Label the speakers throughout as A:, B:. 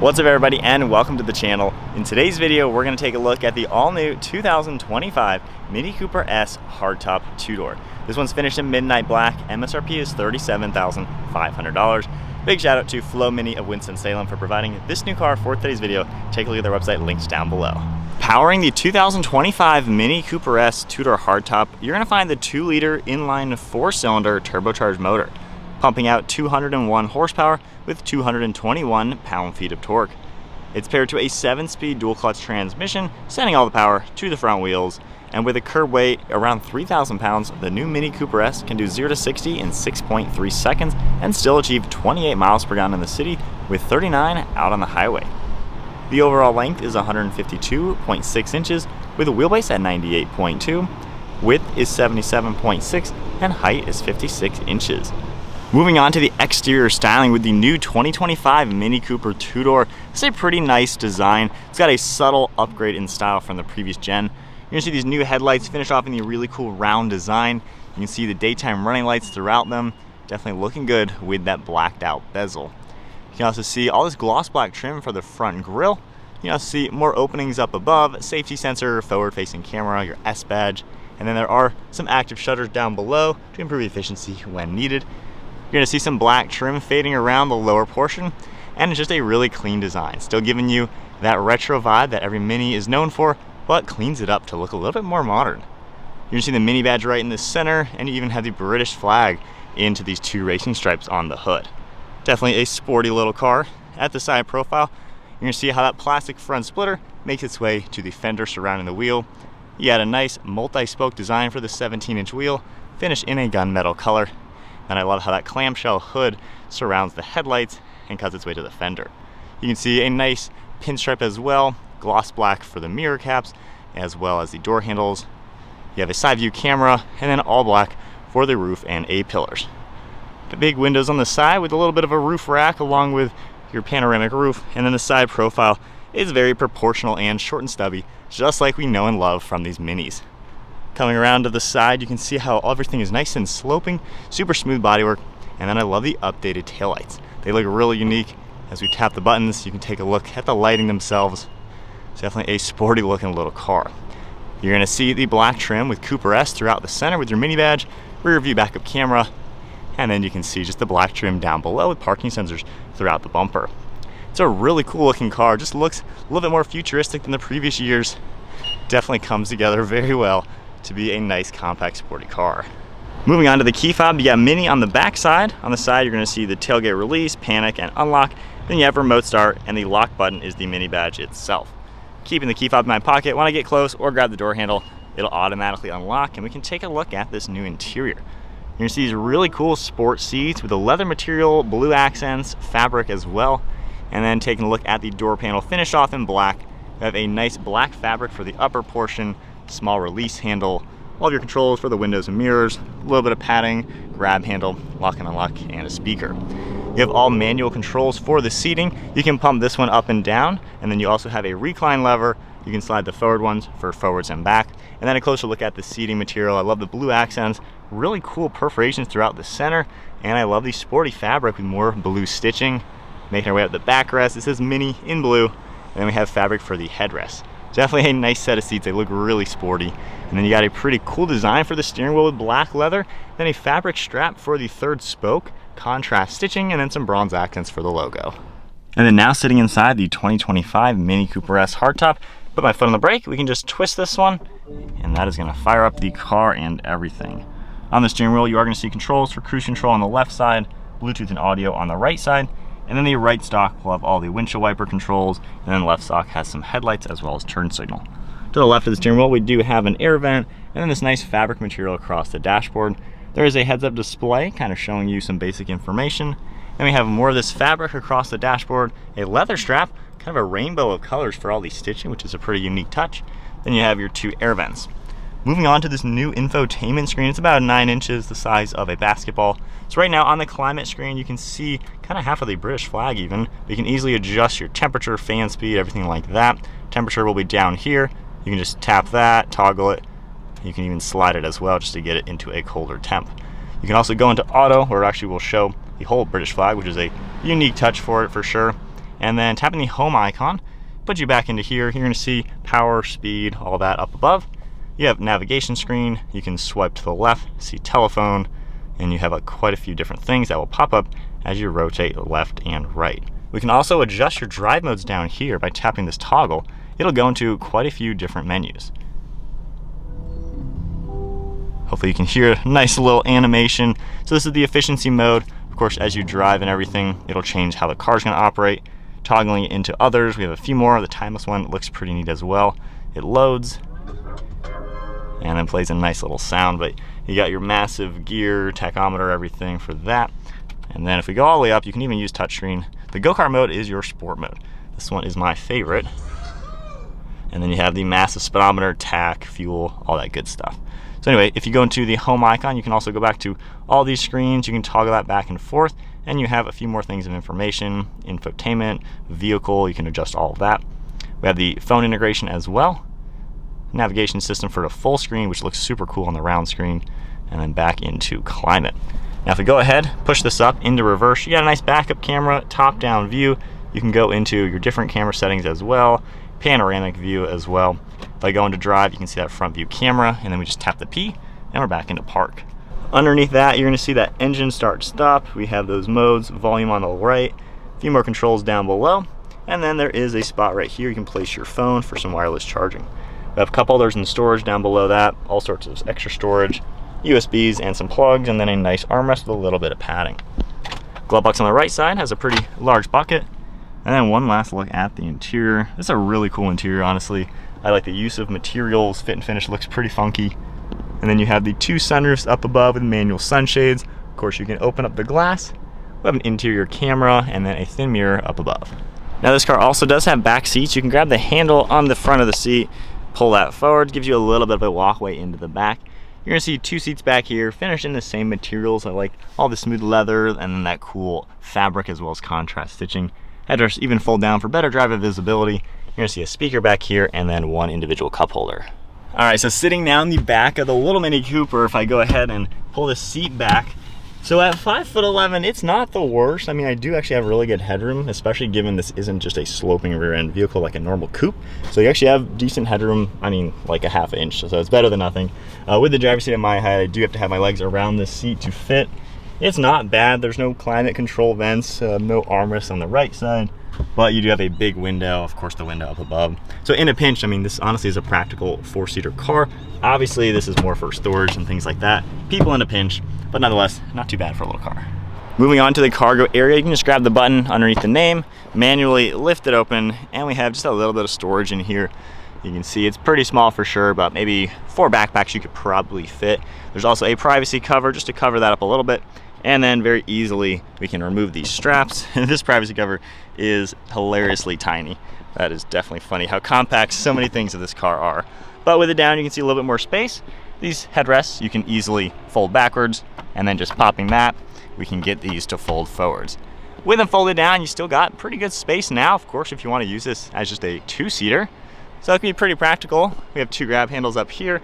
A: What's up everybody, and welcome to the channel. In today's video we're going to take a look at the all-new 2025 Mini Cooper S hardtop two-door. This one's finished in midnight black. MSRP is $37,500. Big shout out to Flow Mini of Winston-Salem for providing this new car for today's video. Take a look at their website, links down below. Powering the 2025 Mini Cooper S two-door hardtop, you're going to find the 2-liter inline 4-cylinder turbocharged motor, pumping out 201 horsepower with 221 pound-feet of torque. It's paired to a 7-speed dual-clutch transmission, sending all the power to the front wheels. And with a curb weight around 3,000 pounds, the new Mini Cooper S can do 0 to 60 in 6.3 seconds and still achieve 28 miles per gallon in the city with 39 out on the highway. The overall length is 152.6 inches with a wheelbase at 98.2, width is 77.6, and height is 56 inches. Moving on to the exterior styling with the new 2025 Mini Cooper two-door. It's a pretty nice design. It's got a subtle upgrade in style from the previous gen. You're gonna see these new headlights finished off in the really cool round design. You can see the daytime running lights throughout them. Definitely looking good with that blacked out bezel. You can also see all this gloss black trim for the front grille. You can also see more openings up above, safety sensor, forward facing camera, your S badge, and then there are some active shutters down below to improve efficiency when needed. You're gonna see some black trim fading around the lower portion, and it's just a really clean design. Still giving you that retro vibe that every Mini is known for, but cleans it up to look a little bit more modern. You're gonna see the Mini badge right in the center, and you even have the British flag into these 2 racing stripes on the hood. Definitely a sporty little car. At the side profile, you're gonna see how that plastic front splitter makes its way to the fender surrounding the wheel. You got a nice multi-spoke design for the 17-inch wheel, finished in a gunmetal color. And I love how that clamshell hood surrounds the headlights and cuts its way to the fender. You can see a nice pinstripe as well, gloss black for the mirror caps, as well as the door handles. You have a side view camera, and then all black for the roof and A-pillars. The big windows on the side with a little bit of a roof rack along with your panoramic roof, and then the side profile is very proportional and short and stubby, just like we know and love from these Minis. Coming around to the side, you can see how everything is nice and sloping, super smooth bodywork, and then I love the updated taillights. They look really unique. As we tap the buttons, you can take a look at the lighting themselves. It's definitely a sporty looking little car. You're gonna see the black trim with Cooper S throughout the center with your Mini badge, rear view backup camera, and then you can see just the black trim down below with parking sensors throughout the bumper. It's a really cool looking car, just looks a little bit more futuristic than the previous years. Definitely comes together very well to be a nice compact sporty car. Moving on to the key fob, you got Mini on the back side. On the side you're going to see the tailgate release, panic, and unlock. Then you have remote start, and the lock button is the Mini badge itself. Keeping the key fob in my pocket, when I get close or grab the door handle, it'll automatically unlock, and we can take a look at this new interior. You're going to see these really cool sport seats with the leather material, blue accents, fabric as well. And then taking a look at the door panel finished off in black. You have a nice black fabric for the upper portion, small release handle, all of your controls for the windows and mirrors, a little bit of padding, grab handle, lock and unlock, and a speaker. You have all manual controls for the seating. You can pump this one up and down, and then you also have a recline lever. You can slide the forward ones for forwards and back. And then a closer look at the seating material. I love the blue accents, really cool perforations throughout the center, and I love the sporty fabric with more blue stitching. Making our way up the backrest, it says Mini in blue, and then we have fabric for the headrest. Definitely a nice set of seats. They look really sporty. And then you got a pretty cool design for the steering wheel with black leather, then a fabric strap for the third spoke, contrast stitching, and then some bronze accents for the logo. And then now sitting inside the 2025 Mini Cooper S hardtop, put my foot on the brake, we can just twist this one, and that is gonna fire up the car and everything. On the steering wheel, you are gonna see controls for cruise control on the left side, Bluetooth and audio on the right side, and then the right stalk will have all the windshield wiper controls, and then the left stalk has some headlights as well as turn signal. To the left of the steering wheel, we do have an air vent, and then this nice fabric material across the dashboard. There is a heads-up display, kind of showing you some basic information. Then we have more of this fabric across the dashboard, a leather strap, kind of a rainbow of colors for all the stitching, which is a pretty unique touch. Then you have your 2 air vents. Moving on to this new infotainment screen, it's about 9 inches, the size of a basketball. So right now on the climate screen, you can see kind of half of the British flag even. You can easily adjust your temperature, fan speed, everything like that. Temperature will be down here. You can just tap that, toggle it. You can even slide it as well just to get it into a colder temp. You can also go into auto, where it actually will show the whole British flag, which is a unique touch for it for sure. and then tapping the home icon puts you back into here. You're gonna see power, speed, all that up above. You have navigation screen, you can swipe to the left, see telephone, and you have quite a few different things that will pop up as you rotate left and right. We can also adjust your drive modes down here by tapping this toggle. It'll go into quite a few different menus. Hopefully you can hear a nice little animation. So this is the efficiency mode. Of course, as you drive and everything, it'll change how the car's gonna operate. Toggling it into others, we have a few more. The timeless one looks pretty neat as well. It loads and then plays a nice little sound, but you got your massive gear, tachometer, everything for that. And then if we go all the way up, you can even use touchscreen. The go-kart mode is your sport mode. This one is my favorite. And then you have the massive speedometer, tach, fuel, all that good stuff. So anyway, if you go into the home icon, you can also go back to all these screens. You can toggle that back and forth, and you have a few more things of information, infotainment, vehicle, you can adjust all of that. We have the phone integration as well. Navigation system for the full screen, which looks super cool on the round screen, and then back into climate. Now if we go ahead, push this up into reverse, you got a nice backup camera, top-down view. You can go into your different camera settings as well, panoramic view as well. If I go into drive, you can see that front view camera, and then we just tap the P, and we're back into park. Underneath that, you're gonna see that engine start stop. We have those modes, volume on the right, a few more controls down below, and then there is a spot right here you can place your phone for some wireless charging. We have cup holders and storage down below that, all sorts of extra storage, USBs and some plugs, and then a nice armrest with a little bit of padding. Glove box on the right side has a pretty large bucket. And then one last look at the interior. This is a really cool interior, honestly. I like the use of materials, fit and finish looks pretty funky. And then you have the two sunroofs up above with manual sunshades. Of course, you can open up the glass. We have an interior camera and then a thin mirror up above. Now this car also does have back seats. You can grab the handle on the front of the seat, pull that forward, gives you a little bit of a walkway into the back. You're gonna see two seats back here, finished in the same materials. I like all the smooth leather and then that cool fabric as well as contrast stitching. Headrests even fold down for better driver visibility. You're gonna see a speaker back here and then one individual cup holder. All right, so sitting down the back of the little Mini Cooper, if I go ahead and pull the seat back, so at 5'11", it's not the worst. I mean, I do actually have really good headroom, especially given this isn't just a sloping rear end vehicle like a normal coupe. So you actually have decent headroom, I mean, like a ½ inch, so it's better than nothing. With the driver's seat at my height, I do have to have my legs around this seat to fit. It's not bad. There's no climate control vents, no armrests on the right side, but you do have a big window, of course the window up above. So in a pinch, I mean, this honestly is a practical 4-seater car. Obviously this is more for storage and things like that. People in a pinch, but nonetheless, not too bad for a little car. Moving on to the cargo area, you can just grab the button underneath the name, manually lift it open, and we have just a little bit of storage in here. You can see it's pretty small for sure, but maybe 4 backpacks you could probably fit. There's also a privacy cover just to cover that up a little bit. And then very easily we can remove these straps. This privacy cover is hilariously tiny. That is definitely funny how compact so many things of this car are. But with it down, you can see a little bit more space. These headrests you can easily fold backwards, and then just popping that, we can get these to fold forwards. With them folded down, you still got pretty good space now, of course, if you want to use this as just a 2-seater. So it can be pretty practical. We have 2 grab handles up here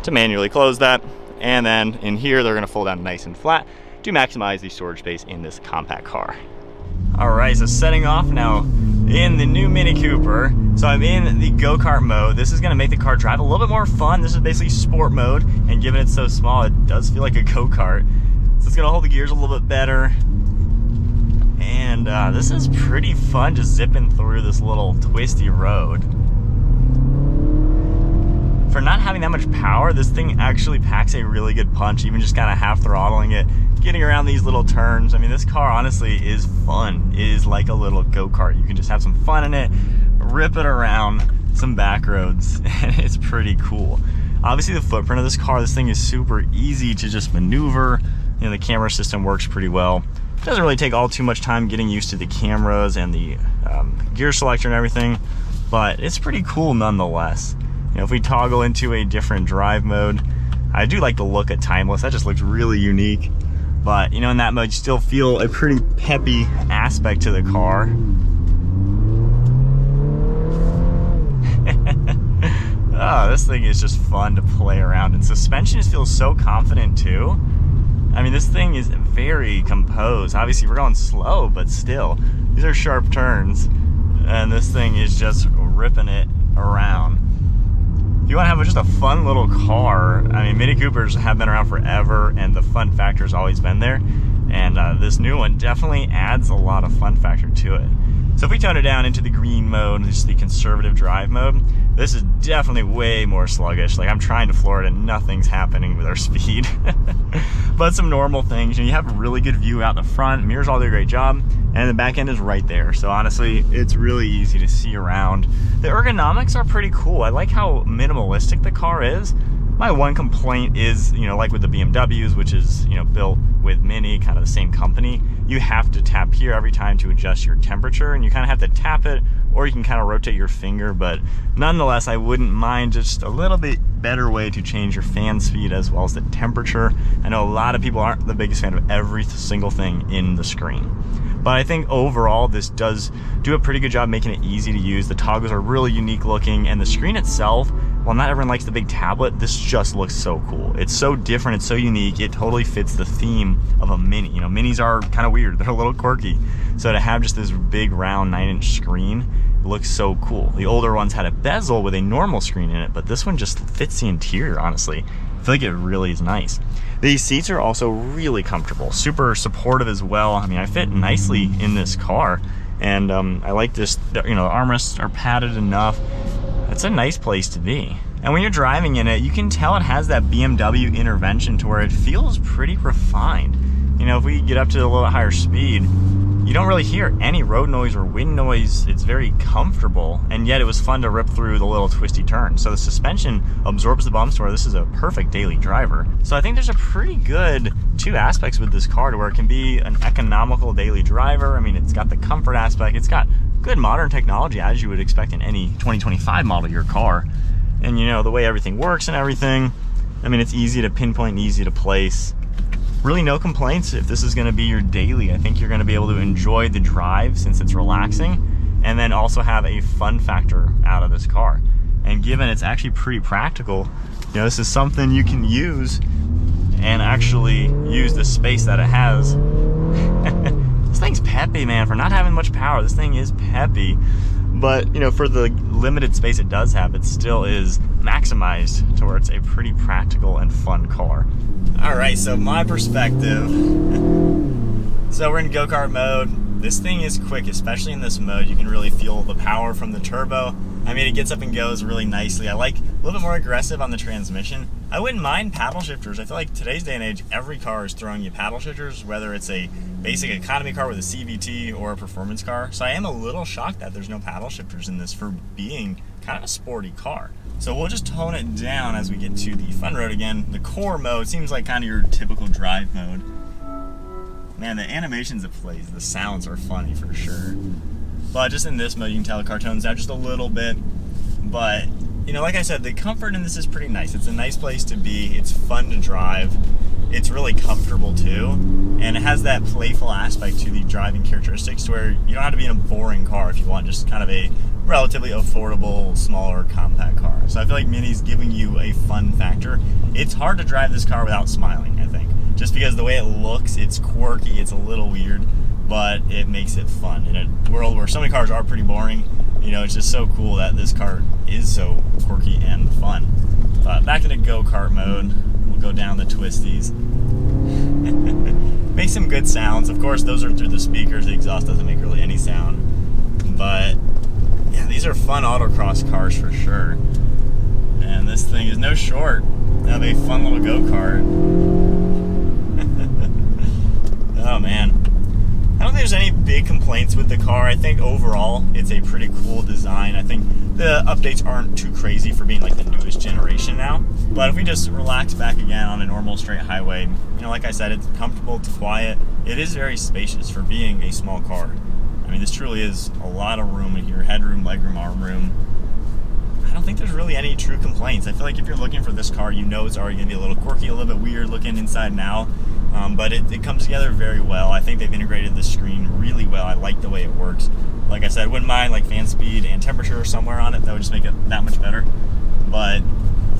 A: to manually close that. And then in here, they're gonna fold down nice and flat to maximize the storage space in this compact car. All right, so setting off now in the new Mini Cooper. So I'm in the go-kart mode. This is gonna make the car drive a little bit more fun. This is basically sport mode, and given it's so small, it does feel like a go-kart. So it's gonna hold the gears a little bit better. And this is pretty fun, just zipping through this little twisty road. For not having that much power, this thing actually packs a really good punch, even just kind of half throttling it, getting around these little turns. I mean, this car honestly is fun. It is like a little go-kart. You can just have some fun in it, rip it around some back roads, and it's pretty cool. Obviously the footprint of this car, this thing is super easy to just maneuver. You know, the camera system works pretty well. It doesn't really take all too much time getting used to the cameras and the gear selector and everything, but it's pretty cool nonetheless. You know, if we toggle into a different drive mode, I do like the look at Timeless. That just looks really unique. But, you know, in that mode, you still feel a pretty peppy aspect to the car. Oh, this thing is just fun to play around. And suspension just feels so confident too. I mean, this thing is very composed. Obviously, we're going slow, but still, these are sharp turns, and this thing is just ripping it around. If you want to have just a fun little car, I mean, Mini Coopers have been around forever, and the fun factor has always been there. And this new one definitely adds a lot of fun factor to it. So if we tone it down into the green mode, just the conservative drive mode, this is definitely way more sluggish. Like, I'm trying to floor it and nothing's happening with our speed. But some normal things, you have a really good view out the front, mirrors all do a great job, and the back end is right there. So honestly, it's really easy to see around. The ergonomics are pretty cool. I like how minimalistic the car is. My one complaint is, like with the BMWs, which is, built with Mini, kind of the same company, you have to tap here every time to adjust your temperature, and you kind of have to tap it, or you can kind of rotate your finger. But nonetheless, I wouldn't mind just a little bit better way to change your fan speed as well as the temperature. I know a lot of people aren't the biggest fan of every single thing in the screen, but I think overall this does do a pretty good job making it easy to use. The toggles are really unique looking, and the screen itself, while not everyone likes the big tablet, this just looks so cool. It's so different, it's so unique, it totally fits the theme of a Mini. Minis are kind of weird, they're a little quirky. So to have just this big round 9-inch screen looks so cool. The older ones had a bezel with a normal screen in it, but this one just fits the interior, honestly. I feel like it really is nice. These seats are also really comfortable, super supportive as well. I mean, I fit nicely in this car, and I like this, the armrests are padded enough. It's a nice place to be. And when you're driving in it, you can tell it has that BMW intervention to where it feels pretty refined. If we get up to a little higher speed, you don't really hear any road noise or wind noise. It's very comfortable, and yet it was fun to rip through the little twisty turns. So the suspension absorbs the bumps, where this is a perfect daily driver. So I think there's a pretty good two aspects with this car, to where it can be an economical daily driver. I mean, it's got the comfort aspect, it's got good modern technology as you would expect in any 2025 model year car. And the way everything works and everything, I mean, it's easy to pinpoint and easy to place. Really no complaints if this is going to be your daily. I think you're going to be able to enjoy the drive since it's relaxing, and then also have a fun factor out of this car. And given it's actually pretty practical, this is something you can use and actually use the space that it has. This thing's peppy, man. For not having much power, this thing is peppy. But, for the limited space it does have, it still is maximized to where it's a pretty practical and fun car. All right, so my perspective. So we're in go-kart mode. This thing is quick, especially in this mode. You can really feel the power from the turbo. I mean, it gets up and goes really nicely. I like a little bit more aggressive on the transmission. I wouldn't mind paddle shifters. I feel like today's day and age, every car is throwing you paddle shifters, whether it's a basic economy car with a CVT or a performance car. So I am a little shocked that there's no paddle shifters in this for being kind of a sporty car. So we'll just tone it down as we get to the fun road again. The core mode seems like kind of your typical drive mode. Man, the animations it plays, the sounds are funny for sure. But just in this mode, you can tell the car tones down just a little bit. But, like I said, the comfort in this is pretty nice. It's a nice place to be. It's fun to drive. It's really comfortable too. And it has that playful aspect to the driving characteristics, to where you don't have to be in a boring car if you want just kind of a relatively affordable, smaller, compact car. So I feel like Mini's giving you a fun factor. It's hard to drive this car without smiling, I think. Just because the way it looks, it's quirky, it's a little weird, but it makes it fun. In a world where so many cars are pretty boring, it's just so cool that this car is so quirky and fun. But back into go-kart mode, we'll go down the twisties. Make some good sounds. Of course, those are through the speakers. The exhaust doesn't make really any sound. But yeah, these are fun autocross cars for sure. And this thing is no short of a fun little go-kart. Oh man. I don't think there's any big complaints with the car. I think overall it's a pretty cool design. I think the updates aren't too crazy for being like the newest generation now. But if we just relax back again on a normal straight highway, like I said, it's comfortable, it's quiet. It is very spacious for being a small car. I mean, this truly is a lot of room in here, headroom, legroom, arm room. I don't think there's really any true complaints. I feel like if you're looking for this car, it's already gonna be a little quirky, a little bit weird looking inside and out. But it comes together very well. I think they've integrated the screen really well. I like the way it works. Like I said, I wouldn't mind like fan speed and temperature somewhere on it. That would just make it that much better. But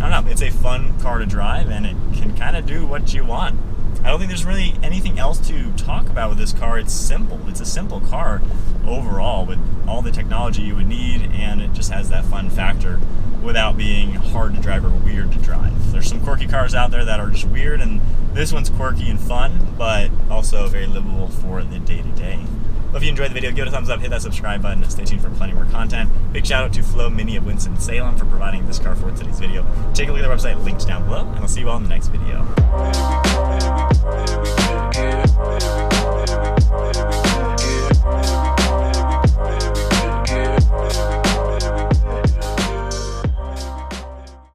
A: I don't know, it's a fun car to drive, and it can kind of do what you want. I don't think there's really anything else to talk about with this car. It's simple. It's a simple car overall with all the technology you would need, and it just has that fun factor without being hard to drive or weird to drive. There's some quirky cars out there that are just weird, and this one's quirky and fun, but also very livable for the day-to-day. Well, if you enjoyed the video, give it a thumbs up, hit that subscribe button, stay tuned for plenty more content. Big shout out to Flow Mini of Winston-Salem for providing this car for today's video. Take a look at their website, linked down below, and I'll see you all in the next video.